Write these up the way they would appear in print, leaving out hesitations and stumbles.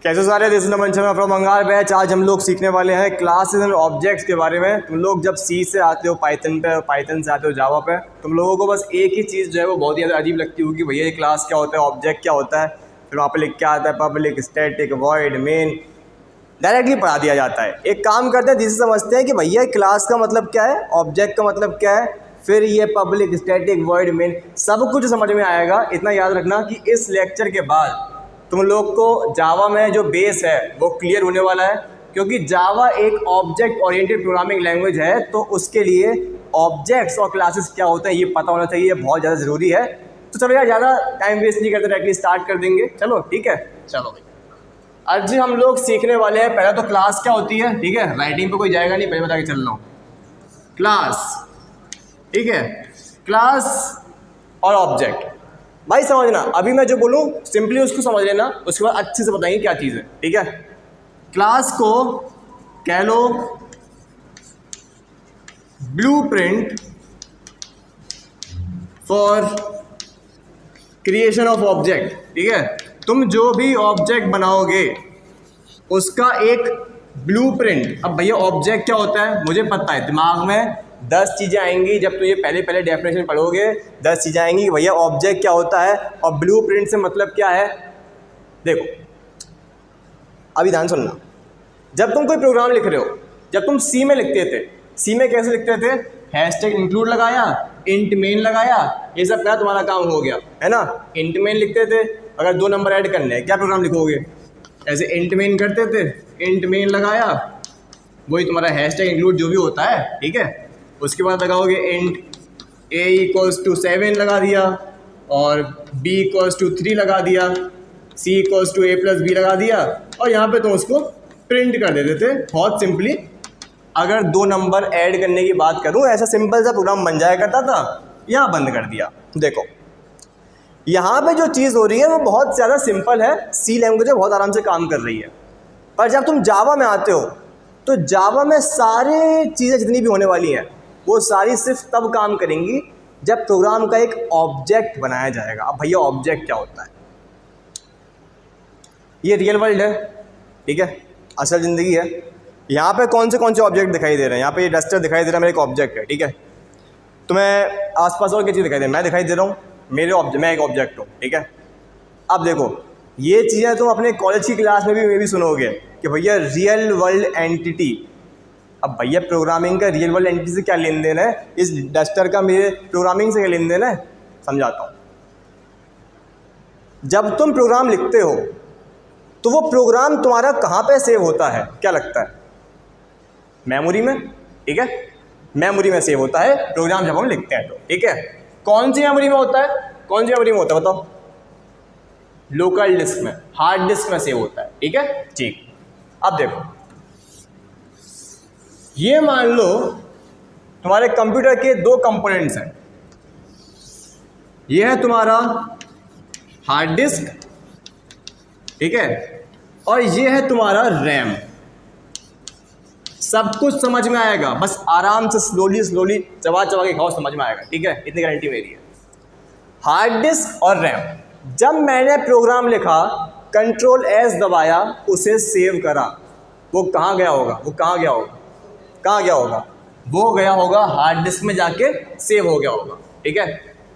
कैसे सारे this is मंचन फ्रॉम बंगाल बैच। आज हम लोग सीखने वाले हैं क्लासेस एंड ऑब्जेक्ट्स के बारे में। तुम लोग जब सी से आते हो पाइथन पे, पाइथन से आते हो जावा पे, तुम लोगों को बस एक ही चीज़ जो है वो बहुत ही ज़्यादा अजीब लगती होगी, भैया ये क्लास क्या होता है, ऑब्जेक्ट क्या होता है। फिर वहाँ पे लिख क्या आता है, public, static, void, main, directly पढ़ा दिया जाता है। एक काम करते हैं, जिसे समझते हैं कि भैया क्लास का मतलब क्या है, ऑब्जेक्ट का मतलब क्या है, फिर ये पब्लिक, स्टैटिक, वॉइड, मेन सब कुछ समझ में आएगा। इतना याद रखना कि इस लेक्चर के बाद तुम लोग को जावा में जो बेस है वो क्लियर होने वाला है, क्योंकि जावा एक ऑब्जेक्ट ओरिएंटेड प्रोग्रामिंग लैंग्वेज है, तो उसके लिए ऑब्जेक्ट्स और क्लासेस क्या होते हैं ये पता होना चाहिए, ये बहुत ज़्यादा ज़रूरी है। तो चलो यार, ज़्यादा टाइम वेस्ट नहीं करते, डायरेक्टली स्टार्ट कर देंगे। चलो ठीक है, चलो भाई आज हम लोग सीखने वाले हैं। पहले तो क्लास क्या होती है, ठीक है, राइटिंग पे कोई जाएगा नहीं, पहले बता के चल रहा हूँ। क्लास, ठीक है, क्लास और ऑब्जेक्ट भाई समझना। अभी मैं जो बोलूँ सिंपली उसको समझ लेना, उसके बाद अच्छे से बताएंगे क्या चीज़ है, ठीक है। क्लास को कह लो blueprint for creation of object, ठीक है। तुम जो भी ऑब्जेक्ट बनाओगे उसका एक ब्लूप्रिंट। अब भैया ऑब्जेक्ट क्या होता है मुझे पता है, दिमाग में 10 चीज़ें आएंगी जब तुम ये पहले डेफिनेशन पढ़ोगे। 10 चीज़ें आएंगी कि भैया ऑब्जेक्ट क्या होता है और ब्लूप्रिंट से मतलब क्या है। देखो अभी ध्यान सुनना, जब तुम कोई प्रोग्राम लिख रहे हो, जब तुम सी में लिखते थे, सी में कैसे लिखते थे, हैशटैग इंक्लूड लगाया, इंट मेन लगाया, ये सब क्या तुम्हारा काम हो गया है ना। इंट मेन लिखते थे, अगर 2 नंबर ऐड करने हैं क्या प्रोग्राम लिखोगे, ऐसे इंट मेन करते थे, इंट मेन लगाया, वही तुम्हारा हैशटैग इंक्लूड जो भी होता है, ठीक है। उसके बाद लगाओगे इंट a = 7 लगा दिया, और b = 3 लगा दिया, c = a + b लगा दिया, और यहाँ पे तुम उसको प्रिंट कर देते थे। बहुत सिंपली अगर 2 नंबर ऐड करने की बात करूँ, ऐसा सिंपल सा प्रोग्राम बन जाया करता था। यहाँ बंद कर दिया। देखो यहाँ पे जो चीज़ हो रही है वो बहुत ज़्यादा सिंपल है, सी लैंग्वेज है, बहुत आराम से काम कर रही है। पर जब तुम जावा में आते हो तो जावा में सारी चीज़ें जितनी भी होने वाली हैं वो सारी सिर्फ तब काम करेंगी जब प्रोग्राम का एक ऑब्जेक्ट बनाया जाएगा। अब भैया ऑब्जेक्ट क्या होता है, ये रियल वर्ल्ड है, ठीक है, असल ज़िंदगी है। यहाँ पे कौन से ऑब्जेक्ट दिखाई दे रहे हैं, यहाँ पे ये डस्टर दिखाई दे रहा है, मेरा एक ऑब्जेक्ट है, ठीक है। तुम्हें आसपास और क्या चीज़ दिखाई दे रही है, मैं दिखाई दे रहा हूँ, मैं एक ऑब्जेक्ट हूँ, ठीक है। अब देखो ये चीज़ें तुम अपने कॉलेज की क्लास में भी सुनोगे कि भैया रियल वर्ल्ड एंटिटी। अब भैया प्रोग्रामिंग का रियल वर्ल्ड एंटिटी से क्या लेन देन है, इस डस्टर का मेरे प्रोग्रामिंग से क्या लेन देन है, समझाता हूँ। जब तुम प्रोग्राम लिखते हो तो वो प्रोग्राम तुम्हारा कहाँ पे सेव होता है, क्या लगता है, मेमोरी में, ठीक है। मेमोरी में सेव होता है प्रोग्राम जब हम लिखते हैं तो, ठीक है। कौन सी मेमोरी में होता है, कौन सी मेमोरी में होता है बताओ, लोकल डिस्क में, हार्ड डिस्क में सेव होता है, ठीक है, ठीक। अब देखो ये मान लो तुम्हारे कंप्यूटर के 2 कंपोनेंट्स हैं, ये है तुम्हारा हार्ड डिस्क, ठीक है, और ये है तुम्हारा रैम। सब कुछ समझ में आएगा, बस आराम से स्लोली चबा के खाओ, समझ में आएगा, ठीक है, इतनी गारंटी मेरी है। हार्ड डिस्क और रैम, जब मैंने प्रोग्राम लिखा, Ctrl+S दबाया, उसे सेव करा, वो कहाँ गया होगा, वो गया होगा हार्ड डिस्क में जाके सेव हो गया होगा, ठीक है।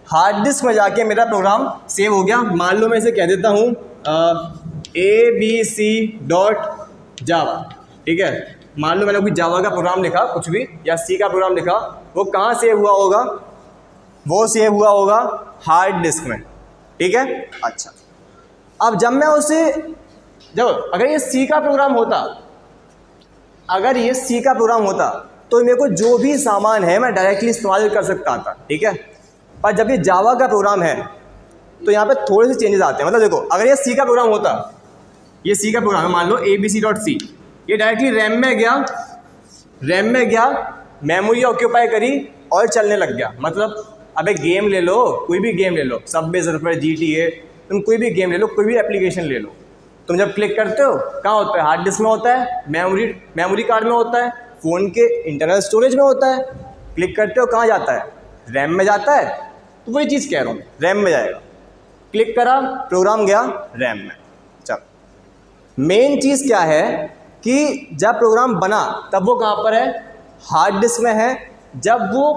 हार्ड डिस्क में जाके मेरा प्रोग्राम सेव हो गया। मान लो मैं इसे कह देता हूँ abc.java, ठीक है। मान लो मैंने कोई जावा का प्रोग्राम लिखा, कुछ भी, या सी का प्रोग्राम लिखा, वो कहाँ सेव हुआ होगा, वो सेव हुआ होगा हार्ड डिस्क में, ठीक है। अच्छा, अब जब मैं उसे अगर ये सी का प्रोग्राम होता, तो मेरे को जो भी सामान है मैं डायरेक्टली इस्तेमाल कर सकता था, ठीक है। पर जब ये जावा का प्रोग्राम है तो यहाँ पे थोड़े से चेंजेस आते हैं। मतलब देखो अगर ये सी का प्रोग्राम होता, ये सी का प्रोग्राम है, मान लो abc.c, ये डायरेक्टली रैम में गया, मेमोरी ऑक्यूपाई करी और चलने लग गया। मतलब अबे गेम ले लो, कोई भी गेम ले लो, सबवे सर्फर, GTA, तुम कोई भी गेम ले लो, कोई भी एप्लीकेशन ले लो, तुम जब क्लिक करते हो कहाँ होता है, हार्ड डिस्क में होता है, मेमोरी कार्ड में होता है, फ़ोन के इंटरनल स्टोरेज में होता है। क्लिक करते हो कहाँ जाता है, रैम में जाता है। तो वही चीज़ कह रहा हूँ, रैम में जाएगा। क्लिक करा, प्रोग्राम गया रैम में। चल मेन चीज़ क्या है कि जब प्रोग्राम बना तब वो कहाँ पर है, हार्ड डिस्क में है। जब वो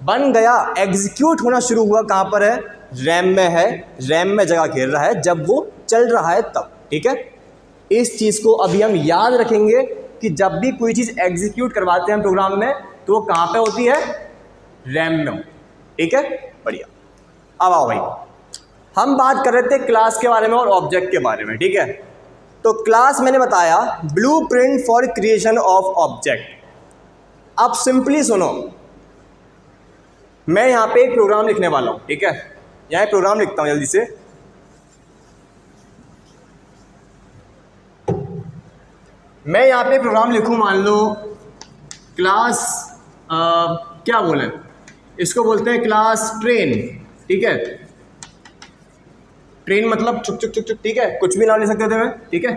बन गया, एग्जीक्यूट होना शुरू हुआ, कहाँ पर है, रैम में है, रैम में जगह घेर रहा है जब वो चल रहा है तब। ठीक है, इस चीज़ को अभी हम याद रखेंगे कि जब भी कोई चीज़ एग्जीक्यूट करवाते हैं प्रोग्राम में तो वो कहाँ पे होती है, रैम में हो। ठीक है, बढ़िया। अब आओ भाई, हम बात कर रहे थे क्लास के बारे में और ऑब्जेक्ट के बारे में। ठीक है, तो क्लास मैंने बताया blueprint for creation of object. अब सिंपली सुनो, मैं यहाँ पे एक प्रोग्राम लिखने वाला हूँ। ठीक है, यहाँ एक प्रोग्राम लिखता हूँ जल्दी से। मैं यहाँ पे प्रोग्राम लिखूँ, मान लो क्लास क्या बोले इसको, बोलते हैं क्लास ट्रेन। ठीक है, ट्रेन मतलब चुक चुक चुक चुक। ठीक है, कुछ भी नाम ले सकते थे मैं। ठीक है,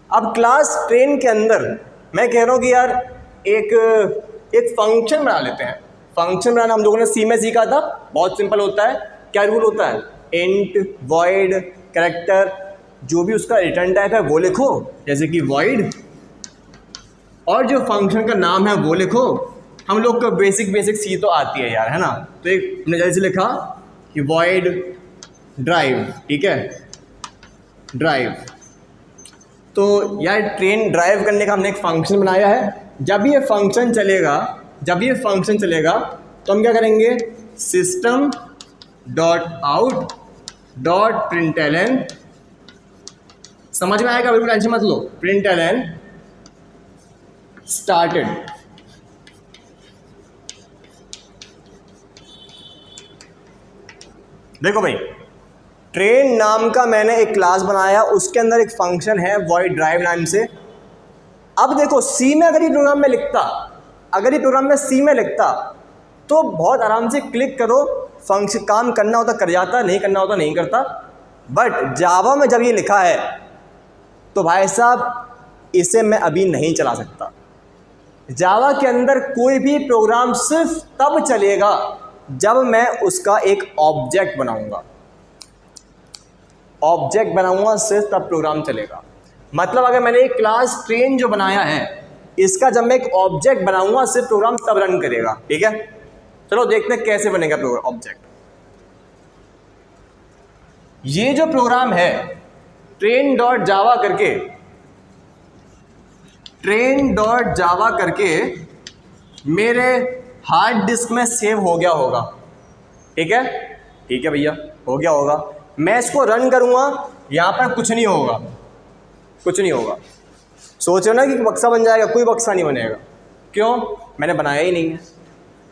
अब क्लास ट्रेन के अंदर मैं कह रहा हूँ कि यार एक फंक्शन बना लेते हैं। फंक्शन बनाना हम लोगों ने सी में सीखा था, बहुत सिंपल होता है। क्या रूल होता है, इंट, वॉइड, कैरेक्टर, जो भी उसका रिटर्न टाइप है वो लिखो, जैसे कि वॉइड, और जो फंक्शन का नाम है वो लिखो। हम लोग को बेसिक सी तो आती है यार, है ना। तो एक हमने जैसे लिखा कि वॉइड ड्राइव। ठीक है, ड्राइव, तो यार ट्रेन ड्राइव करने का हमने एक फंक्शन बनाया है। जब ये फंक्शन चलेगा तो हम क्या करेंगे, system dot out dot println, समझ में आएगा, बिल्कुल टेंशन मत लो, प्रिंटलन स्टार्टेड। देखो भाई, ट्रेन नाम का मैंने एक क्लास बनाया, उसके अंदर एक फंक्शन है वॉइड ड्राइव नाम से। अब देखो सी में अगर ये प्रोग्राम में सी में लिखता तो बहुत आराम से क्लिक करो, फंक्शन काम करना होता कर जाता, नहीं करना होता नहीं करता। बट जावा में जब ये लिखा है तो भाई साहब इसे मैं अभी नहीं चला सकता। जावा के अंदर कोई भी प्रोग्राम सिर्फ तब चलेगा जब मैं उसका एक ऑब्जेक्ट बनाऊंगा। सिर्फ तब प्रोग्राम चलेगा। मतलब अगर मैंने एक क्लास ट्रेन जो बनाया है, इसका जब मैं एक ऑब्जेक्ट बनाऊंगा सिर्फ प्रोग्राम तब रन करेगा। ठीक है, चलो देखते हैं कैसे बनेगा प्रोग्राम ऑब्जेक्ट। ये जो प्रोग्राम है ट्रेन डॉट जावा करके मेरे हार्ड डिस्क में सेव हो गया होगा। ठीक है भैया, हो गया होगा। मैं इसको रन करूंगा, यहां पर कुछ नहीं होगा। सोचो ना कि बक्सा बन जाएगा, कोई बक्सा नहीं बनेगा। क्यों, मैंने बनाया ही नहीं है।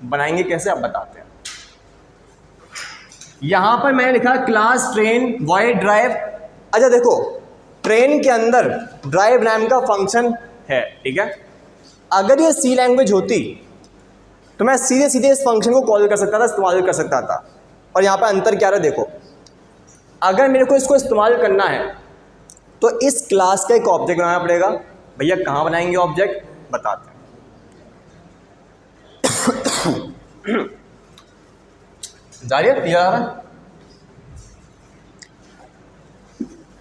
बनाएंगे कैसे, अब बताते हैं। यहां पर मैंने लिखा क्लास ट्रेन वॉइड ड्राइव। अच्छा देखो, ट्रेन के अंदर ड्राइव नाम का फंक्शन है। ठीक है, अगर ये सी लैंग्वेज होती तो मैं सीधे इस फंक्शन को कॉल कर सकता था, इस्तेमाल कर सकता था। और यहाँ पर अंतर क्या रहा देखो, अगर मेरे को इसको इस्तेमाल करना है तो इस क्लास का एक ऑब्जेक्ट बनाना पड़ेगा। भैया कहाँ बनाएंगे ऑब्जेक्ट, बताते हैं। जा रही है, क्लियर आ रहा है?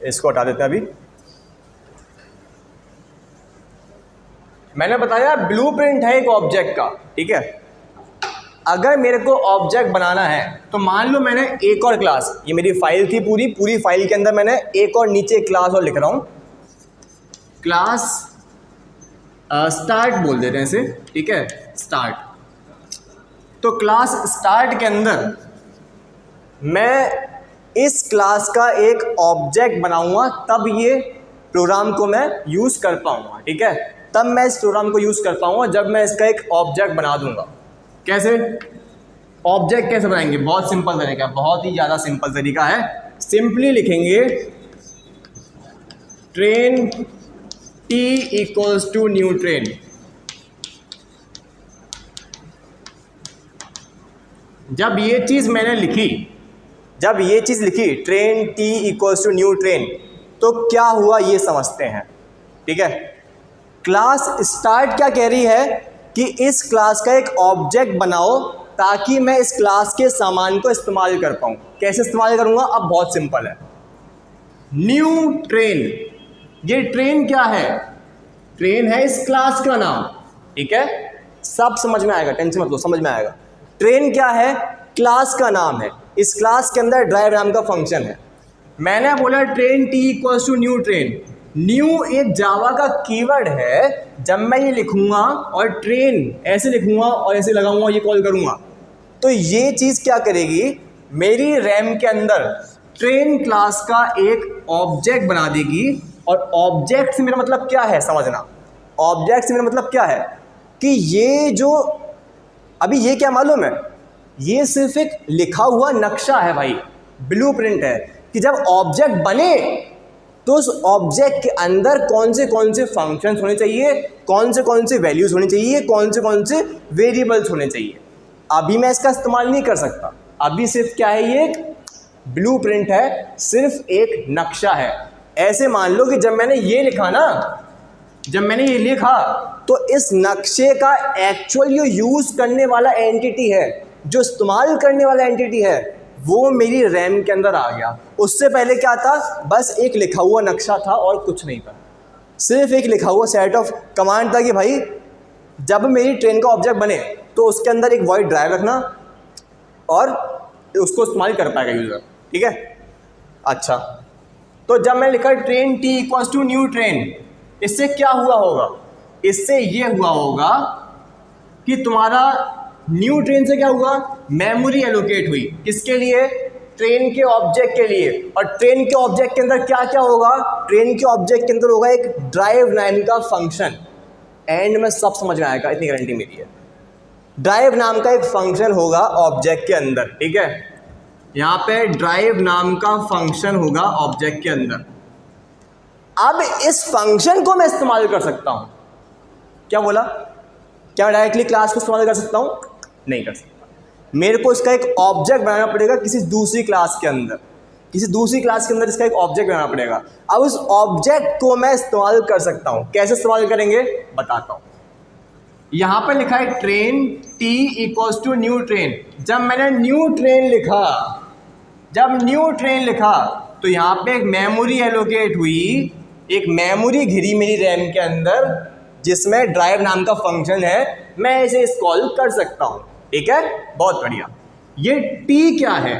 इसको हटा देते हैं अभी। मैंने बताया ब्लूप्रिंट है एक ऑब्जेक्ट का। ठीक है, अगर मेरे को ऑब्जेक्ट बनाना है तो मान लो मैंने एक और क्लास, ये मेरी फाइल थी पूरी फाइल के अंदर मैंने एक और नीचे क्लास और लिख रहा हूं, क्लास स्टार्ट बोल देते हैं इसे। ठीक है, स्टार्ट। तो क्लास स्टार्ट के अंदर मैं इस क्लास का एक ऑब्जेक्ट बनाऊंगा, तब ये प्रोग्राम को मैं यूज़ कर पाऊंगा। ठीक है, तब मैं इस प्रोग्राम को यूज़ कर पाऊंगा जब मैं इसका एक ऑब्जेक्ट बना दूंगा। कैसे ऑब्जेक्ट कैसे बनाएंगे, बहुत सिंपल तरीका, बहुत ही ज़्यादा सिंपल तरीका है। सिंपली लिखेंगे train T equals to new train. जब ये चीज़ लिखी train T equals to new train, तो क्या हुआ ये समझते हैं। ठीक है, क्लास स्टार्ट क्या कह रही है कि इस क्लास का एक ऑब्जेक्ट बनाओ ताकि मैं इस क्लास के सामान को इस्तेमाल कर पाऊँ। कैसे इस्तेमाल करूँगा, अब बहुत सिंपल है। New train. ये ट्रेन क्या है? ट्रेन है इस क्लास का नाम, ठीक है, सब समझ में आएगा, टेंशन मत लो, समझ में आएगा। ट्रेन क्या है? क्लास का नाम है। इस क्लास के अंदर ड्राइव नाम का फंक्शन है। मैंने बोला train T equals to new train. New एक जावा का कीवर्ड है। जब मैं ये लिखूंगा और ट्रेन ऐसे लिखूंगा और ऐसे लगाऊंगा, ये कॉल करूंगा, तो ये चीज़ क्या करेगी, मेरी रैम के अंदर ट्रेन क्लास का एक ऑब्जेक्ट बना देगी। और ऑब्जेक्ट से मेरा मतलब क्या है समझना, ऑब्जेक्ट से मेरा मतलब क्या है कि ये जो अभी ये क्या मालूम है, ये सिर्फ एक लिखा हुआ नक्शा है भाई, ब्लूप्रिंट है कि जब ऑब्जेक्ट बने तो उस ऑब्जेक्ट के अंदर कौन से फंक्शंस होने चाहिए, कौन से वैल्यूज होनी चाहिए, कौन से वेरिएबल्स होने चाहिए। अभी मैं इसका इस्तेमाल नहीं कर सकता, अभी सिर्फ क्या है, ये एक ब्लूप्रिंट है, सिर्फ एक नक्शा है। ऐसे मान लो कि जब मैंने ये लिखा ना, जब मैंने ये लिखा तो इस नक्शे का एक्चुअल जो यूज़ करने वाला एंटिटी है, जो इस्तेमाल करने वाला एंटिटी है, वो मेरी रैम के अंदर आ गया। उससे पहले क्या था, बस एक लिखा हुआ नक्शा था और कुछ नहीं था, सिर्फ एक लिखा हुआ सेट ऑफ कमांड था कि भाई जब मेरी ट्रेन का ऑब्जेक्ट बने तो उसके अंदर एक वॉइड ड्राइव रखना और उसको इस्तेमाल कर पाएगा यूज़र, ठीक है। अच्छा, तो जब मैं लिखा train T equals to new train, इससे क्या हुआ होगा, इससे ये हुआ होगा कि तुम्हारा न्यू ट्रेन से क्या हुआ, मेमोरी एलोकेट हुई, किसके लिए, ट्रेन के ऑब्जेक्ट के लिए। और ट्रेन के ऑब्जेक्ट के अंदर क्या क्या होगा, ट्रेन के ऑब्जेक्ट के अंदर होगा एक ड्राइव नाम का फंक्शन। एंड में सब समझ में आएगा, इतनी गारंटी मेरी है। ड्राइव नाम का एक फंक्शन होगा ऑब्जेक्ट के अंदर, ठीक है, यहाँ पे ड्राइव नाम का फंक्शन होगा ऑब्जेक्ट के अंदर। अब इस फंक्शन को मैं इस्तेमाल कर सकता हूं, क्या बोला, क्या डायरेक्टली क्लास को इस्तेमाल कर सकता हूं, नहीं कर सकता। मेरे को इसका एक ऑब्जेक्ट बनाना पड़ेगा किसी दूसरी क्लास के अंदर, किसी दूसरी क्लास के अंदर इसका एक ऑब्जेक्ट बनाना पड़ेगा। अब उस ऑब्जेक्ट को मैं इस्तेमाल कर सकता हूं, कैसे इस्तेमाल करेंगे बताता हूं। यहां पर लिखा है train T equals to new train. जब मैंने न्यू ट्रेन लिखा, जब न्यू ट्रेन लिखा तो यहाँ पे एक मेमोरी एलोकेट हुई, एक मेमोरी घिरी मेरी रैम के अंदर, जिसमें ड्राइव नाम का फंक्शन है, मैं इसे कॉल कर सकता हूँ, ठीक है, बहुत बढ़िया। ये टी क्या है,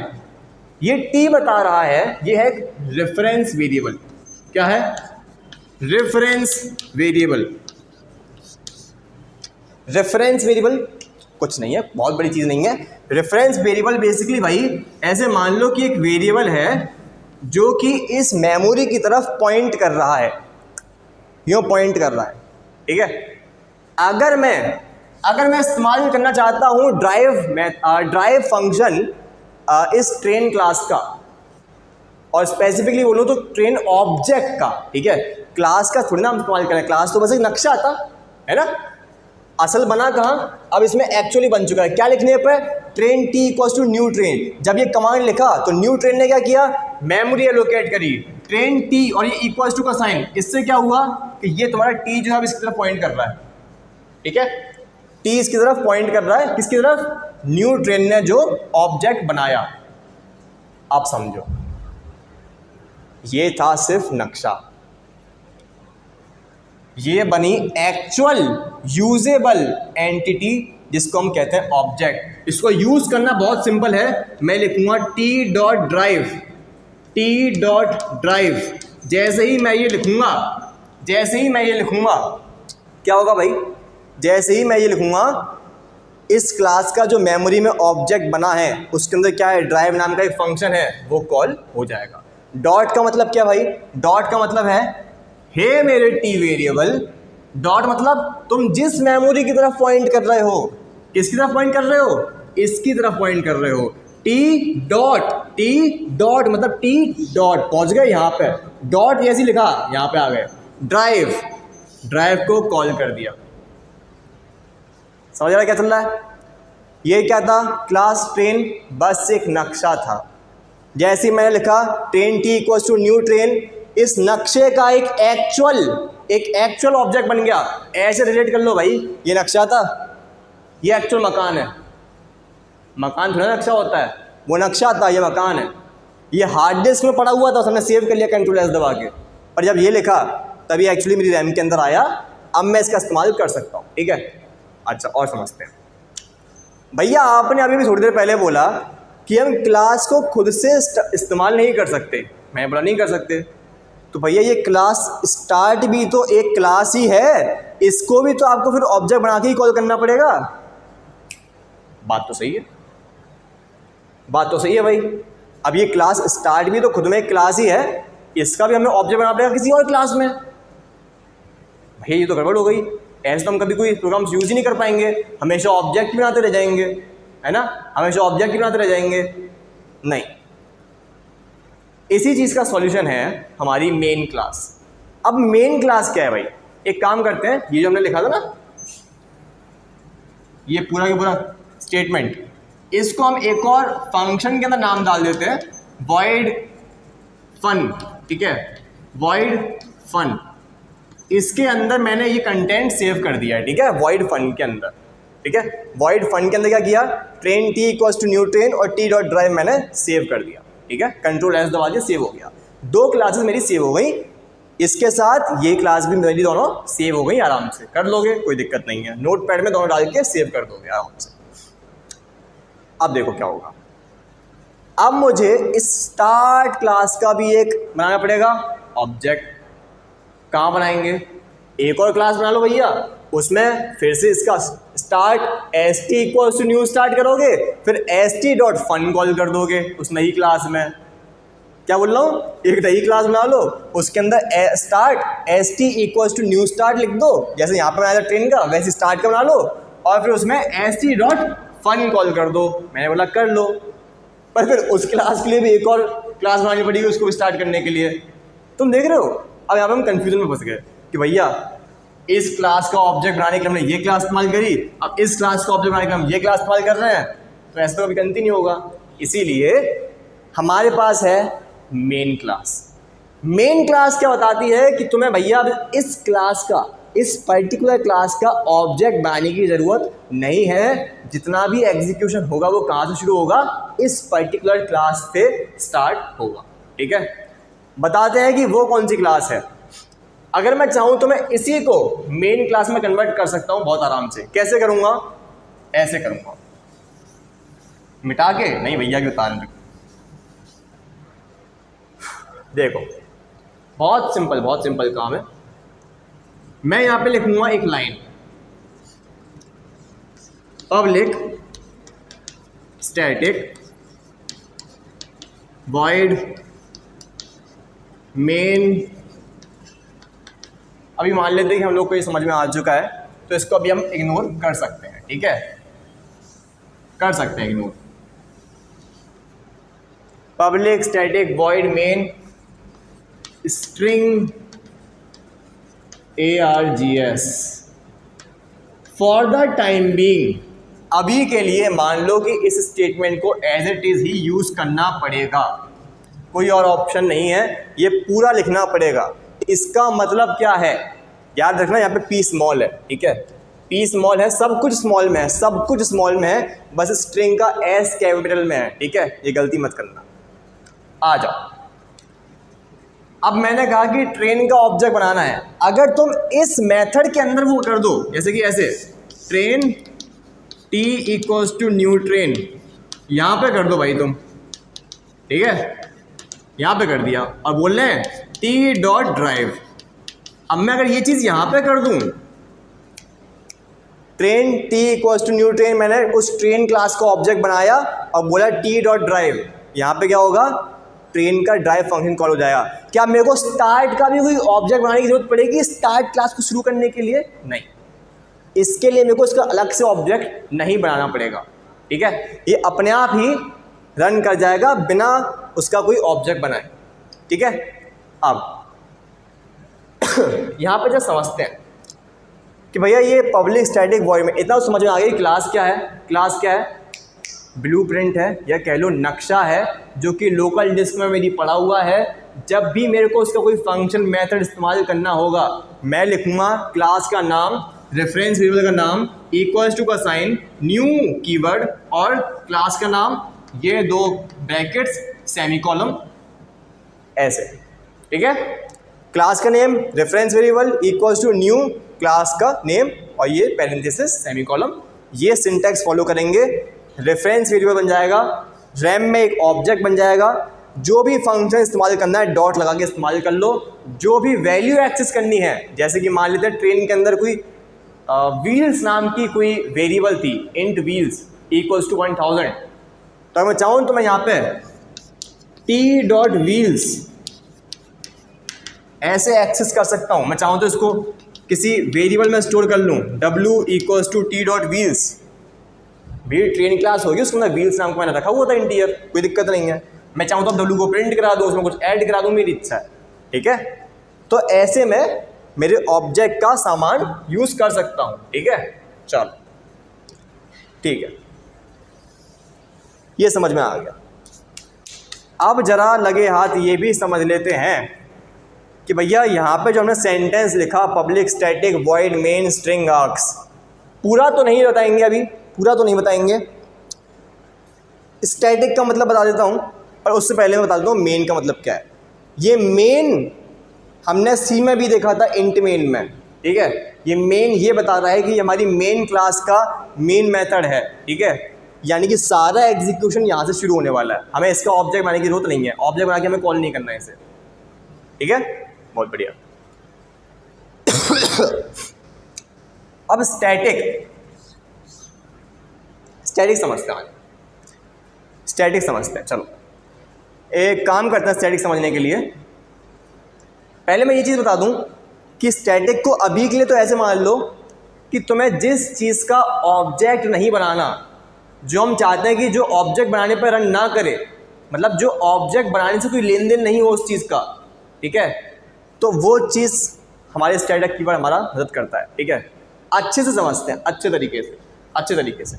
ये टी बता रहा है, ये है रेफरेंस वेरिएबल। क्या है, रेफरेंस वेरिएबल। रेफरेंस वेरिएबल कुछ नहीं है, बहुत बड़ी चीज़ नहीं है। रेफरेंस वेरिएबल बेसिकली भाई ऐसे मान लो कि एक वेरिएबल है जो कि इस मेमोरी की तरफ पॉइंट कर रहा है, यूँ पॉइंट कर रहा है, ठीक है। अगर मैं इस्तेमाल करना चाहता हूँ ड्राइव फंक्शन इस ट्रेन क्लास का, और स्पेसिफिकली बोलूँ तो ट्रेन ऑब्जेक्ट का, ठीक है, क्लास का थोड़ी ना हम इस्तेमाल करें, क्लास तो बस एक नक्शा था, है ना। असल बना कहाँ, अब इसमें एक्चुअली बन चुका है, क्या लिखने पर, train T equals to new train. जब ये कमांड लिखा तो न्यू ट्रेन ने क्या किया, मेमोरी एलोकेट करी, ट्रेन टी और ये इक्वल्स टू का साइन, इससे क्या हुआ कि ये तुम्हारा टी जो है इसकी तरफ पॉइंट कर रहा है, ठीक है, टी इसकी तरफ पॉइंट कर रहा है, किसकी तरफ, न्यू ट्रेन ने जो ऑब्जेक्ट बनाया। आप समझो, ये था सिर्फ नक्शा, ये बनी एक्चुअल यूजेबल एंटिटी जिसको हम कहते हैं ऑब्जेक्ट। इसको यूज करना बहुत सिंपल है, मैं लिखूंगा T dot drive, T dot drive. जैसे ही मैं ये लिखूंगा, जैसे ही मैं ये लिखूंगा क्या होगा भाई, जैसे ही मैं ये लिखूंगा इस क्लास का जो मेमोरी में ऑब्जेक्ट बना है उसके अंदर क्या है, ड्राइव नाम का एक फंक्शन है, वो कॉल हो जाएगा। डॉट का मतलब क्या भाई, डॉट का मतलब है हे मेरे टी वेरिएबल, डॉट मतलब तुम जिस मेमोरी की तरफ पॉइंट कर रहे हो, किसकी तरफ पॉइंट कर रहे हो, इसकी तरफ पॉइंट कर रहे हो। टी डॉट मतलब टी डॉट, पहुंच गए यहाँ पे, डॉट जैसी लिखा यहाँ पे आ गए, ड्राइव को कॉल कर दिया। समझ रहा है क्या चल रहा है, ये क्या था, क्लास ट्रेन बस एक नक्शा था। जैसे मैंने लिखा train T equals to new train, इस नक्शे का एक एक्चुअल ऑब्जेक्ट बन गया। ऐसे रिलेट कर लो भाई, ये नक्शा था, ये एक्चुअल मकान है, मकान थोड़ा नक्शा होता है, वो नक्शा था, ये मकान है। ये हार्ड डिस्क में पड़ा हुआ था, उसने सेव कर लिया कंट्रोल एस दबा के, पर जब ये लिखा तभी एक्चुअली मेरी रैम के अंदर आया, अब मैं इसका इस्तेमाल कर सकता हूँ। ठीक है, अच्छा और समझते हैं। भैया आपने अभी भी थोड़ी देर पहले बोला कि हम क्लास को खुद से इस्तेमाल नहीं कर सकते, मैं बोला नहीं कर सकते, तो भैया ये क्लास स्टार्ट भी तो एक क्लास ही है, इसको भी तो आपको फिर ऑब्जेक्ट बना के ही कॉल करना पड़ेगा। बात तो सही है, बात तो सही है भाई। अब ये क्लास स्टार्ट भी तो खुद में एक क्लास ही है, इसका भी हमें ऑब्जेक्ट बनाना पड़ेगा किसी और क्लास में। भैया ये तो गड़बड़ हो गई, ऐसे तो हम कभी कोई प्रोग्राम्स यूज ही नहीं कर पाएंगे, हमेशा ऑब्जेक्ट बनाते रह जाएंगे, है ना, हमेशा ऑब्जेक्ट बनाते रह जाएंगे। नहीं, इसी चीज़ का सॉल्यूशन है हमारी मेन क्लास। अब मेन क्लास क्या है भाई, एक काम करते हैं, ये जो हमने लिखा था ना, ये पूरा का पूरा स्टेटमेंट, इसको हम एक और फंक्शन के अंदर नाम डाल देते हैं, void fun। ठीक है, void fun, इसके अंदर मैंने ये कंटेंट सेव कर दिया है। ठीक है, void fun के अंदर, ठीक है, void fun के अंदर क्या किया, train t equals to new train और t डॉट ड्राइव मैंने सेव कर दिया। ठीक है, कंट्रोल एस दबा दिया, सेव हो गया, दो क्लासेस मेरी सेव हो गई, इसके साथ ये क्लास भी मेरी दोनों सेव हो गई। आराम से कर लोगे, कोई दिक्कत नहीं है, नोट पैड में दोनों डाल के सेव कर दोगे आराम से। अब देखो क्या होगा, अब मुझे इस स्टार्ट क्लास का भी एक बनाना पड़ेगा ऑब्जेक्ट। कहाँ बनाएंगे, एक और क्लास बना लो भैया, उसमें फिर से इसका start S T equals to new start करोगे, फिर S T dot fun call कर दोगे उस नई क्लास में। क्या बोल रहा हूँ, एक नई क्लास बना लो, उसके अंदर start S T equals to new start लिख दो, जैसे यहाँ पे बनाया था ट्रेन का, वैसे स्टार्ट का बना लो, और फिर उसमें S T dot fun call कर दो। मैंने बोला कर लो, पर फिर उस क्लास के लिए भी एक और क्लास बनानी पड़ेगी उसको स्टार्ट करने के लिए। तुम देख रहे हो, अब यहाँ पे हम कंफ्यूजन में फंस गए कि भैया इस क्लास का ऑब्जेक्ट बनाने के लिए हमने ये क्लास इस्तेमाल करी, अब इस क्लास का ऑब्जेक्ट बनाने के लिए हम ये क्लास इस्तेमाल कर रहे हैं, तो ऐसा तो कभी कंटिन्यू होगा। इसीलिए हमारे पास है मेन क्लास। मेन क्लास क्या बताती है कि तुम्हें भैया अब इस क्लास का, इस पर्टिकुलर क्लास का ऑब्जेक्ट बनाने की ज़रूरत नहीं है, जितना भी एग्जीक्यूशन होगा वो कहाँ से शुरू होगा, इस पर्टिकुलर क्लास से स्टार्ट होगा। ठीक है, बताते हैं कि वो कौन सी क्लास है। अगर मैं चाहूँ तो मैं इसी को मेन क्लास में कन्वर्ट कर सकता हूँ बहुत आराम से। कैसे करूँगा, ऐसे करूँगा, मिटा के नहीं भैया के उतार। देखो बहुत सिंपल काम है। मैं यहाँ पे लिखूंगा एक line, public static void main. अभी मान लेते हैं कि हम लोग को ये समझ में आ चुका है, तो इसको अभी हम इग्नोर कर सकते हैं। ठीक है, कर सकते हैं ignore. Public static void main string args for the time being. अभी के लिए मान लो कि इस स्टेटमेंट को एज इट इज ही यूज करना पड़ेगा, कोई और ऑप्शन नहीं है, ये पूरा लिखना पड़ेगा। इसका मतलब क्या है, याद रखना यहाँ पे पी स्मॉल है। ठीक है, पी स्मॉल है, सब कुछ स्मॉल में है, सब कुछ स्मॉल में है, बस स्ट्रिंग का एस कैपिटल में है। ठीक है, ये गलती मत करना। आ जाओ, अब मैंने कहा कि ट्रेन का ऑब्जेक्ट बनाना है। अगर तुम इस मेथड के अंदर वो कर दो, जैसे कि ऐसे train t equals to new train, यहाँ पे कर दो भाई तुम। ठीक है, यहाँ पे कर दिया और बोल रहे हैं t डॉट ड्राइव। अब मैं अगर ये चीज़ यहाँ पे कर दूँ, train t equals to new train, मैंने उस ट्रेन क्लास का ऑब्जेक्ट बनाया और बोला t डॉट ड्राइव, यहाँ पे क्या होगा, ट्रेन का ड्राइव फंक्शन कॉल हो जाएगा। क्या मेरे को स्टार्ट का भी कोई ऑब्जेक्ट बनाने की जरूरत पड़ेगी स्टार्ट क्लास को शुरू करने के लिए? नहीं, इसके लिए मेरे को इसका अलग से ऑब्जेक्ट नहीं बनाना पड़ेगा। ठीक है, ये अपने आप ही रन कर जाएगा बिना उसका कोई ऑब्जेक्ट बनाए। ठीक है, अब यहाँ पर जब समझते हैं कि भैया ये पब्लिक स्टैटिक वॉइड में इतना समझ में आ गया क्लास क्या है। क्लास क्या है, ब्लूप्रिंट है या कह लो नक्शा है, जो कि लोकल डिस्क में मेरी पड़ा हुआ है। जब भी मेरे को उसका कोई फंक्शन मेथड इस्तेमाल करना होगा, मैं लिखूंगा क्लास का नाम, रेफरेंस वेरिएबल का नाम, इक्वल्स टू का साइन, न्यू कीवर्ड और क्लास का नाम, ये दो ब्रैकेट्स सेमीकोलन ऐसे, ठीक है। क्लास का name reference variable equals to new class का नेम और ये पैरेंथेसिस सेमीकोलन, ये सिंटैक्स फॉलो करेंगे। रेफरेंस वेरिएबल बन जाएगा, रैम में एक ऑब्जेक्ट बन जाएगा, जो भी फंक्शन इस्तेमाल करना है डॉट लगा के इस्तेमाल कर लो। जो भी वैल्यू एक्सेस करनी है, जैसे कि मान लेते हैं ट्रेन के अंदर कोई व्हील्स नाम की कोई वेरिएबल थी, इंट व्हील्स इक्वल्स टू 1000, तो अगर मैं चाहूँ तो मैं यहाँ पे t.wheels ऐसे एक्सेस कर सकता हूँ। मैं चाहूँ तो इसको किसी वेरिएबल में स्टोर कर लूँ, w इक्वल्स टू t.wheels, भी ट्रेन क्लास होगी, उसके अंदर व्हील्स नाम को मैंने रखा हुआ था इंटीजर, कोई दिक्कत नहीं है। मैं चाहूँ तो w को प्रिंट करा दूँ, उसमें कुछ ऐड करा दूँ, मेरी इच्छा है, ठीक है। तो ऐसे में मेरे ऑब्जेक्ट का सामान यूज कर सकता हूँ, ठीक है। चलो ठीक है, ये समझ में आ गया। अब जरा लगे हाथ ये भी समझ लेते हैं कि भैया यहाँ पे जो हमने सेंटेंस लिखा public static void main string arcs, पूरा तो नहीं बताएंगे अभी, पूरा तो नहीं बताएंगे। स्टैटिक का मतलब बता देता हूँ, और उससे पहले मैं बता देता हूँ मेन का मतलब क्या है। ये मेन हमने सी में भी देखा था, इंट मेन में, ठीक है। ये मेन ये बता रहा है कि हमारी मेन क्लास का मेन मेथड है, ठीक है। यानी कि सारा एग्जीक्यूशन यहाँ से शुरू होने वाला है, हमें इसका ऑब्जेक्ट बनाने की जरूरत नहीं है, ऑब्जेक्ट बना के हमें कॉल नहीं करना है इसे, ठीक है। बहुत बढ़िया। अब स्टैटिक समझते हैं, स्टैटिक समझते हैं। चलो एक काम करते हैं स्टैटिक समझने के लिए। पहले मैं ये चीज़ बता दूं कि स्टैटिक को अभी के लिए तो ऐसे मान लो कि तुम्हें जिस चीज़ का ऑब्जेक्ट नहीं बनाना, जो हम चाहते हैं कि जो ऑब्जेक्ट बनाने पर रन ना करे, मतलब जो ऑब्जेक्ट बनाने से कोई लेन देन नहीं हो उस चीज़ का, ठीक है, तो वो चीज़ हमारे स्टैटिक कीवर्ड हमारा मदद करता है, ठीक है। अच्छे से समझते हैं, अच्छे तरीके से।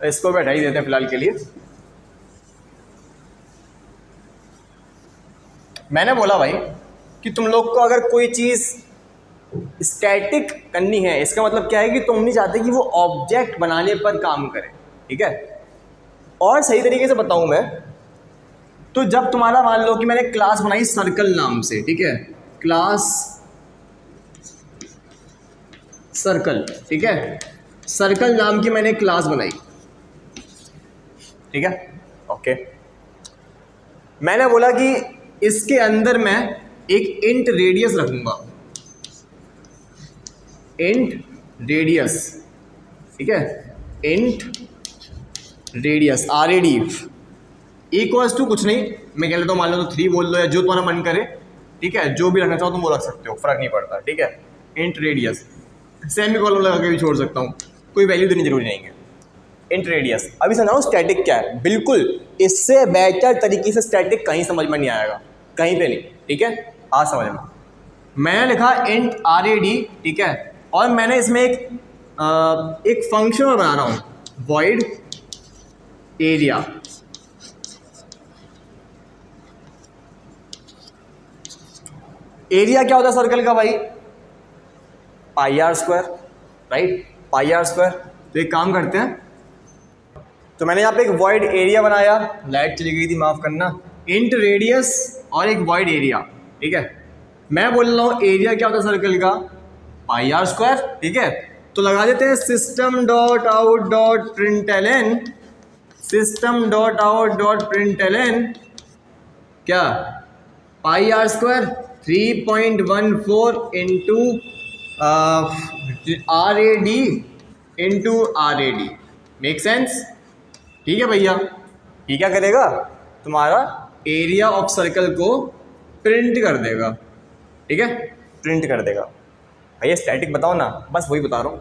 इसको बैठा ही देते हैं फिलहाल के लिए। मैंने बोला भाई कि तुम लोग को अगर कोई चीज़ स्टैटिक करनी है, इसका मतलब क्या है कि तुम नहीं चाहते कि वो ऑब्जेक्ट बनाने पर काम करे, ठीक है। और सही तरीके से बताऊं मैं तो जब तुम्हारा मान लो कि मैंने क्लास बनाई सर्कल नाम से, ठीक है, क्लास सर्कल, ठीक है, सर्कल नाम की मैंने क्लास बनाई, ठीक है, ओके। मैंने बोला कि इसके अंदर मैं एक इंट रेडियस रखूंगा, इंट रेडियस, ठीक है, int radius RAD equals to कुछ नहीं, मैं कह लेता हूँ, मान लो तो 3 बोल दो या जो तुम्हारा मन करे, ठीक है, जो भी रखना चाहो तुम वो रख सकते हो, फर्क नहीं पड़ता, ठीक है। इंट रेडियस सेमीकोलन लगा के भी छोड़ सकता हूँ, कोई वैल्यू देनी जरूरी नहीं है। इंट रेडियस, अभी समझाओ स्टैटिक क्या है। बिल्कुल इससे बेहतर तरीके से स्टैटिक कहीं समझ में नहीं आएगा, कहीं पे नहीं, ठीक है। आज समझ में, मैंने लिखा इंट RAD, ठीक है, और मैंने इसमें एक फंक्शन और बना रहा हूँ, वॉइड एरिया, एरिया क्या होता है सर्कल का भाई, πr², राइट, πr²। तो एक काम करते हैं, तो मैंने यहाँ पे एक वॉइड एरिया बनाया, लाइट चली गई थी माफ करना, इंट रेडियस और एक वॉइड एरिया, ठीक है। मैं बोल रहा हूँ एरिया क्या होता है सर्कल का, πr², ठीक है। तो लगा देते हैं system.out.println, system.out.println क्या, πr² 3.14 into RAD into RAD, make sense, ठीक है भैया। ये क्या करेगा, तुम्हारा एरिया ऑफ सर्कल को प्रिंट कर देगा, ठीक है, प्रिंट कर देगा। भैया स्टैटिक बताओ ना, बस वही बता रहा हूँ,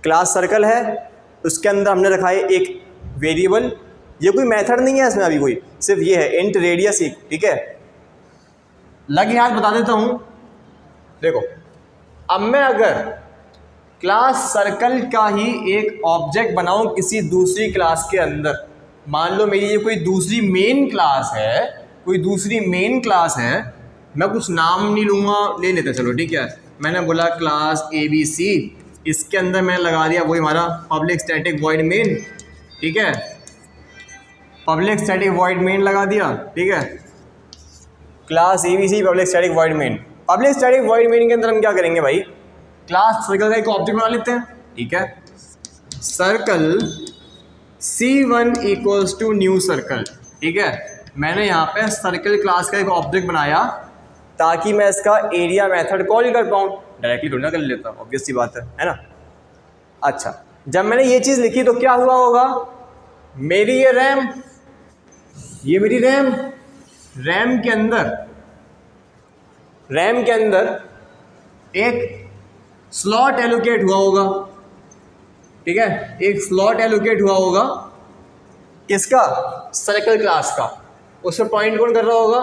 क्लास सर्कल है, उसके अंदर हमने रखा है एक वेरिएबल, ये कोई मेथड नहीं है इसमें अभी कोई, सिर्फ ये है इंट रेडियस ही, ठीक है। लगे हाथ बता देता हूँ, देखो अब मैं अगर क्लास सर्कल का ही एक ऑब्जेक्ट बनाऊं किसी दूसरी क्लास के अंदर, मान लो मेरी ये कोई दूसरी मेन क्लास है, कोई दूसरी मेन क्लास है, मैं कुछ नाम नहीं लूँगा, ले लेते चलो ठीक है। मैंने बोला क्लास ABC, इसके अंदर मैंने लगा दिया वही हमारा पब्लिक स्टैटिक वॉइड मेन, ठीक है, पब्लिक स्टैटिक वॉइड मेन लगा दिया, ठीक है, class ABC public static void main. Public static void main के अंदर हम क्या करेंगे भाई, क्लास सर्कल का एक ऑब्जेक्ट बना लेते हैं, ठीक है, circle C1 equals to new circle, ठीक है। मैंने यहाँ पे सर्कल क्लास का एक ऑब्जेक्ट बनाया ताकि मैं इसका एरिया मेथड कॉल कर पाऊँ, डायरेक्टली थोड़ी ना कर लेता, ऑब्वियस सी बात है ना। अच्छा, जब मैंने ये चीज़ लिखी तो क्या हुआ होगा, मेरी ये रैम, ये मेरी रैम, रैम के अंदर एक स्लॉट एलोकेट हुआ होगा, ठीक है, एक स्लॉट एलोकेट हुआ होगा किसका, सर्कल क्लास का। उस पर पॉइंट कौन कर रहा होगा,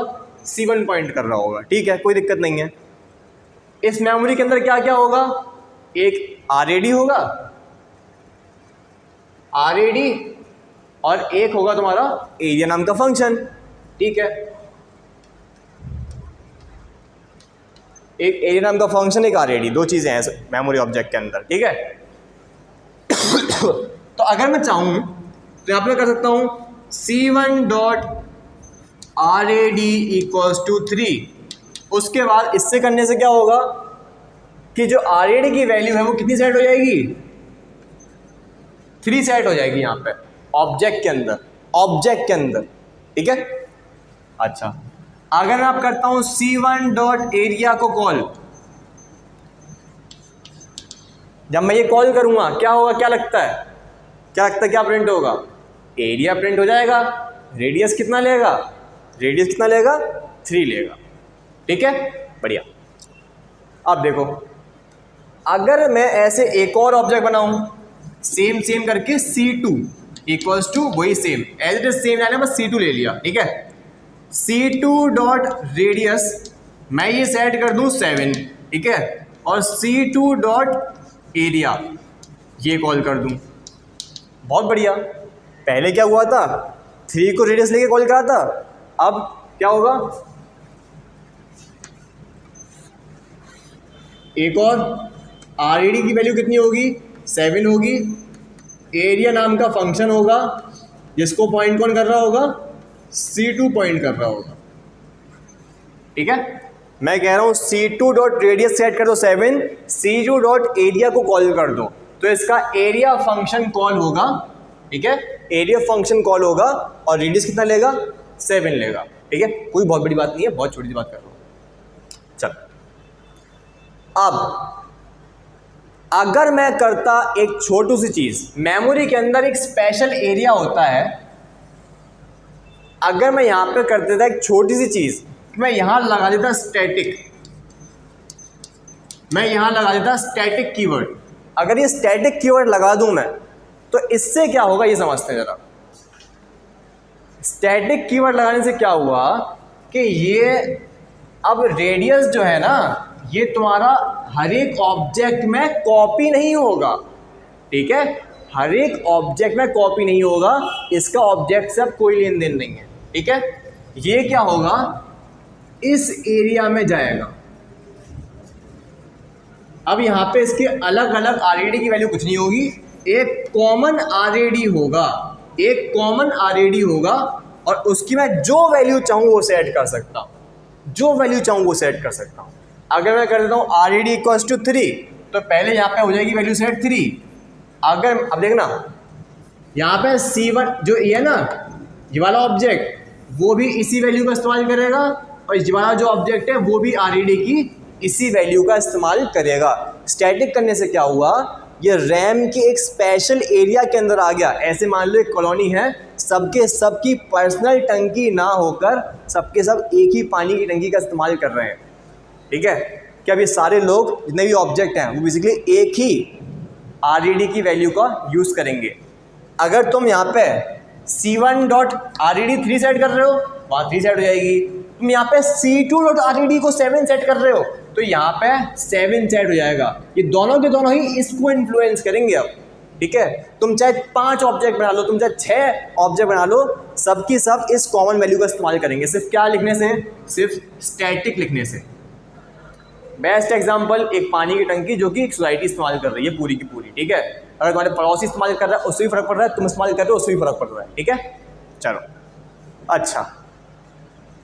C1 पॉइंट कर रहा होगा, ठीक है, कोई दिक्कत नहीं है। इस मेमोरी के अंदर क्या क्या होगा, एक RAD होगा, RAD, और एक होगा तुम्हारा एरिया नाम का फंक्शन, ठीक है, एक एरिया नाम का फंक्शन, एक RAD, दो चीज़ें हैं मेमोरी ऑब्जेक्ट के अंदर, ठीक है। तो अगर मैं चाहूँ तो यहाँ पे कर सकता हूँ C1 dot RAD equals to 3। उसके बाद इससे करने से क्या होगा कि जो RAD की वैल्यू है वो कितनी सेट हो जाएगी, 3 सेट हो जाएगी यहाँ पे ऑब्जेक्ट के अंदर, ठीक है। अच्छा, अगर मैं आप करता हूँ C1 डॉट एरिया को कॉल, जब मैं ये कॉल करूँगा क्या होगा, क्या लगता है क्या प्रिंट होगा, एरिया प्रिंट हो जाएगा। रेडियस कितना लेगा, 3 लेगा, ठीक है, बढ़िया। अब देखो, अगर मैं ऐसे एक और ऑब्जेक्ट बनाऊं सेम करके C2 इक्वल्स टू वही same as it is same, यानी बस C2 ले लिया, ठीक है। C2 डॉट रेडियस मैं ये सेट कर दूं 7, ठीक है, और C2 डॉट एरिया ये कॉल कर दूं, बहुत बढ़िया। पहले क्या हुआ था, 3 को रेडियस लेके कॉल करा था, अब क्या होगा, एक और RAD की वैल्यू कितनी होगी, 7 होगी, एरिया नाम का फंक्शन होगा जिसको पॉइंट कौन कर रहा होगा, C2 पॉइंट कर रहा होगा, ठीक है। मैं कह रहा हूँ C2 डॉट रेडियस सेट कर दो 7, C2 डॉट एरिया को कॉल कर दो, तो इसका एरिया फंक्शन कॉल होगा, ठीक है, एरिया फंक्शन कॉल होगा और रेडियस कितना लेगा, 7 लेगा, ठीक है। कोई बहुत बड़ी बात नहीं है, बहुत छोटी सी बात कर रहा हूँ। चल, अब अगर मैं करता एक छोटी सी चीज, मेमोरी के अंदर एक स्पेशल एरिया होता है, अगर मैं यहां पे कर देता एक छोटी सी चीज, मैं यहां लगा देता स्टैटिक कीवर्ड। अगर ये स्टैटिक कीवर्ड लगा दूं मैं, तो इससे क्या होगा ये समझते हैं जरा। स्टैटिक कीवर्ड लगाने से क्या हुआ कि ये अब रेडियस जो है ना, ये तुम्हारा हर एक ऑब्जेक्ट में कॉपी नहीं होगा, ठीक है, हर एक ऑब्जेक्ट में कॉपी नहीं होगा, इसका ऑब्जेक्ट से अब कोई लेन देन नहीं है, ठीक है। ये क्या होगा, इस एरिया में जाएगा। अब यहाँ पे इसके अलग अलग RAD की वैल्यू कुछ नहीं होगी, एक कॉमन RAD होगा, और उसकी मैं जो वैल्यू चाहूँ वो सेट कर सकता हूँ, अगर मैं कर देता हूँ RAD इक्वल्स टू 3, तो पहले यहाँ पे हो जाएगी वैल्यू सेट 3। अगर अब देखना यहाँ पे C1 जो ये है ना, ये वाला ऑब्जेक्ट वो भी इसी वैल्यू का इस्तेमाल करेगा, और ये वाला जो ऑब्जेक्ट है वो भी RAD की इसी वैल्यू का इस्तेमाल करेगा। स्टैटिक करने से क्या हुआ, ये रैम के एक स्पेशल एरिया के अंदर आ गया। ऐसे मान लो एक कॉलोनी है, सबकी पर्सनल टंकी ना होकर सबके सब एक ही पानी की टंकी का इस्तेमाल कर रहे हैं, ठीक है। कि अब ये सारे लोग जितने भी ऑब्जेक्ट हैं वो बेसिकली एक ही RAD की वैल्यू का यूज़ करेंगे। अगर तुम यहाँ पे C1 डॉट RAD 3 सेट कर रहे हो, वहाँ 3 सेट हो जाएगी। तुम यहाँ पे C2 डॉट RAD को 7 सेट कर रहे हो, तो यहाँ पे 7 सेट हो जाएगा। ये दोनों के दोनों ही इसको इन्फ्लुएंस करेंगे अब, ठीक है। तुम चाहे 5 ऑब्जेक्ट बना लो, तुम चाहे 6 ऑब्जेक्ट बना लो, सबकी सब इस कॉमन वैल्यू का इस्तेमाल करेंगे। सिर्फ क्या लिखने से? सिर्फ स्टैटिक लिखने से। बेस्ट एग्जांपल एक पानी की टंकी जो कि एक सोसाइटी इस्तेमाल कर रही है पूरी की पूरी, ठीक है। अगर तुम्हारे पड़ोसी इस्तेमाल कर रहा है उससे भी फर्क पड़ रहा है, तुम इस्तेमाल कर रहे हो उससे भी फर्क पड़ रहा है, ठीक है। चलो अच्छा,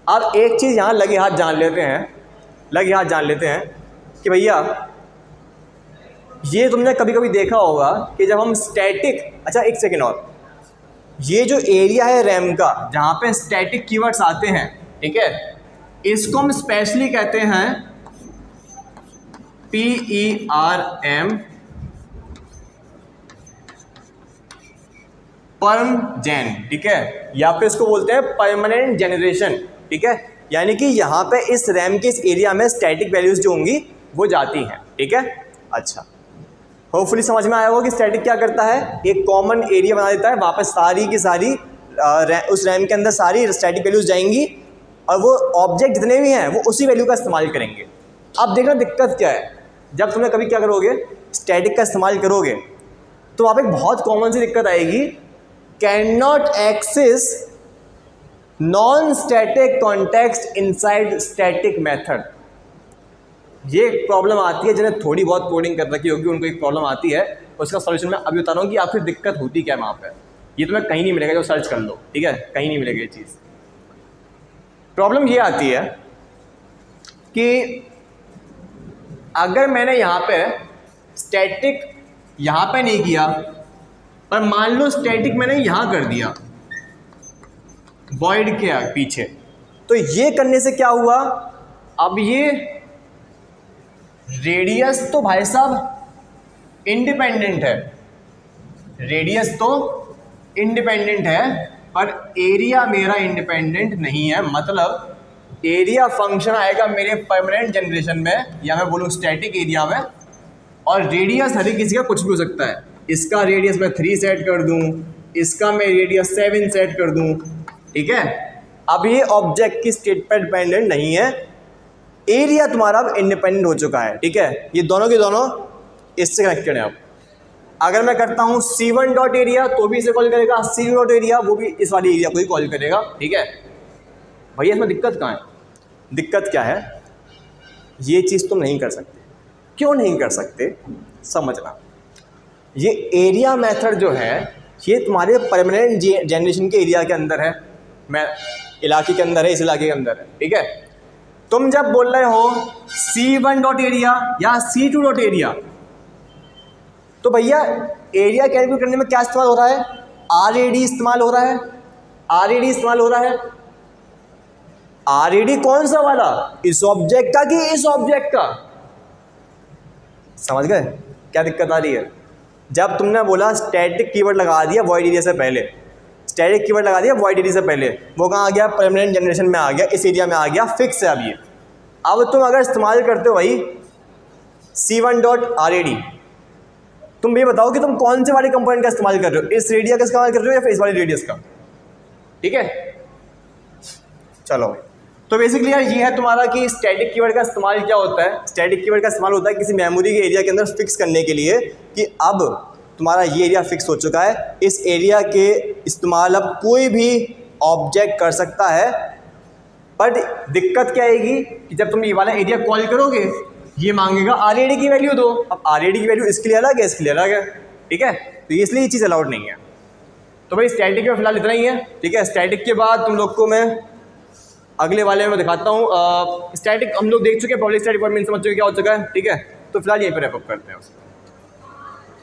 अब एक चीज़ यहाँ लगे हाथ जान लेते हैं कि भैया ये तुमने कभी कभी देखा होगा कि जब हम स्टैटिक, अच्छा एक सेकेंड और, ये जो एरिया है रैम का जहाँ पे स्टैटिक कीवर्ड्स आते हैं, ठीक है, इसको हम स्पेशली कहते हैं PERM, परम जेन, ठीक है, या फिर इसको बोलते हैं परमानेंट जनरेशन, ठीक है। यानी कि यहाँ पे इस रैम के इस एरिया में स्टैटिक वैल्यूज जो होंगी वो जाती हैं, ठीक है। अच्छा, होपफुली समझ में आया होगा कि स्टैटिक क्या करता है, एक कॉमन एरिया बना देता है, वापस सारी की सारी उस रैम के अंदर सारी स्टैटिक वैल्यूज जाएंगी और वो ऑब्जेक्ट जितने भी हैं वो उसी वैल्यू का इस्तेमाल करेंगे। अब देखना दिक्कत क्या है, जब तुमने कभी क्या करोगे, स्टैटिक का इस्तेमाल करोगे तो वहाँ पे एक बहुत कॉमन सी दिक्कत आएगी, cannot access non static context inside static method. ये एक प्रॉब्लम आती है, जिन्हें थोड़ी बहुत कोडिंग कर रखी होगी उनको एक प्रॉब्लम आती है, उसका सॉल्यूशन मैं अभी बता रहा हूँ कि आखिर दिक्कत होती क्या है वहाँ पे। ये तुम्हें कहीं नहीं मिलेगा, जो सर्च कर लो, ठीक है, कहीं नहीं मिलेगा ये चीज़। प्रॉब्लम ये आती है कि अगर मैंने यहाँ पे स्टैटिक यहाँ पे नहीं किया और मान लो स्टैटिक मैंने यहाँ कर दिया वॉइड के पीछे, तो ये करने से क्या हुआ, अब ये रेडियस तो भाई साहब इंडिपेंडेंट है, रेडियस तो इंडिपेंडेंट है पर एरिया मेरा इंडिपेंडेंट नहीं है। मतलब एरिया फंक्शन आएगा मेरे परमानेंट जनरेशन में, या मैं बोलूँ स्टैटिक एरिया में, और रेडियस हर किसी का कुछ भी हो सकता है। इसका रेडियस मैं 3 सेट कर दूं, इसका मैं रेडियस 7 सेट कर दूं, ठीक है। अब ये ऑब्जेक्ट की स्टेट पर डिपेंडेंट नहीं है, एरिया तुम्हारा अब इंडिपेंडेंट हो चुका है, ठीक है। ये दोनों के दोनों इससे कनेक्टेड है। अब अगर मैं करता हूँ C1 डॉट एरिया तो भी इसे कॉल करेगा, C2 डॉट एरिया वो भी इस वाली एरिया को ही कॉल करेगा, ठीक है। भैया इसमें दिक्कत कहाँ है, दिक्कत क्या है, ये चीज़ तुम नहीं कर सकते। क्यों नहीं कर सकते समझना, ये एरिया मेथड जो है ये तुम्हारे परमानेंट जनरेशन के एरिया के अंदर है, मैं इलाके के अंदर है, इस इलाके के अंदर है, ठीक है। तुम जब बोल रहे हो C1 डॉट एरिया या C2 डॉट एरिया, तो भैया एरिया कैलकुलेट करने में क्या इस्तेमाल हो रहा है, RAD इस्तेमाल हो रहा है, RAD इस्तेमाल हो रहा है। RAD कौन सा वाला, इस ऑब्जेक्ट का कि इस ऑब्जेक्ट का, समझ गए क्या दिक्कत आ रही है। जब तुमने बोला स्टैटिक कीवर्ड लगा दिया वॉइड एरिया से पहले, स्टैटिक कीवर्ड लगा दिया वॉइड एरिया से पहले, वो कहाँ आ गया, परमानेंट जनरेशन में आ गया, इस एरिया में आ गया, फिक्स है अब ये। अब तुम अगर इस्तेमाल करते हो भाई C1 डॉट RAD, तुम ये बताओ कि तुम कौन से वाले कंपोनेंट का इस्तेमाल कर रहे हो, इस रेडिया का इस्तेमाल कर रहे हो या फिर इस वाले रेडियस का, ठीक है। चलो भाई, तो बेसिकली यार ये है तुम्हारा कि स्टैटिक कीवर्ड का इस्तेमाल क्या होता है। स्टैटिक कीवर्ड का इस्तेमाल होता है किसी मेमोरी के एरिया के अंदर फिक्स करने के लिए कि अब तुम्हारा ये एरिया फिक्स हो चुका है, इस एरिया के इस्तेमाल अब कोई भी ऑब्जेक्ट कर सकता है। बट दिक्कत क्या आएगी कि जब तुम ये वाला एरिया कॉल करोगे ये मांगेगा RAD की वैल्यू दो। अब RAD की वैल्यू इसके लिए अलग है, इसके लिए अलग है, ठीक है। तो इसलिए ये चीज़ अलाउड नहीं है। तो भाई स्टैटिक में फिलहाल इतना ही है, ठीक है। स्टैटिक के बाद तुम लोग को मैं अगले वाले में दिखाता हूँ। स्टैटिक हम लोग देख चुके हैं, पब्लिक स्टैटिक डिपार्टमेंट समझ चुके क्या हो चुका है, ठीक है। तो फिलहाल यहीं पर रैप अप करते हैं उसको।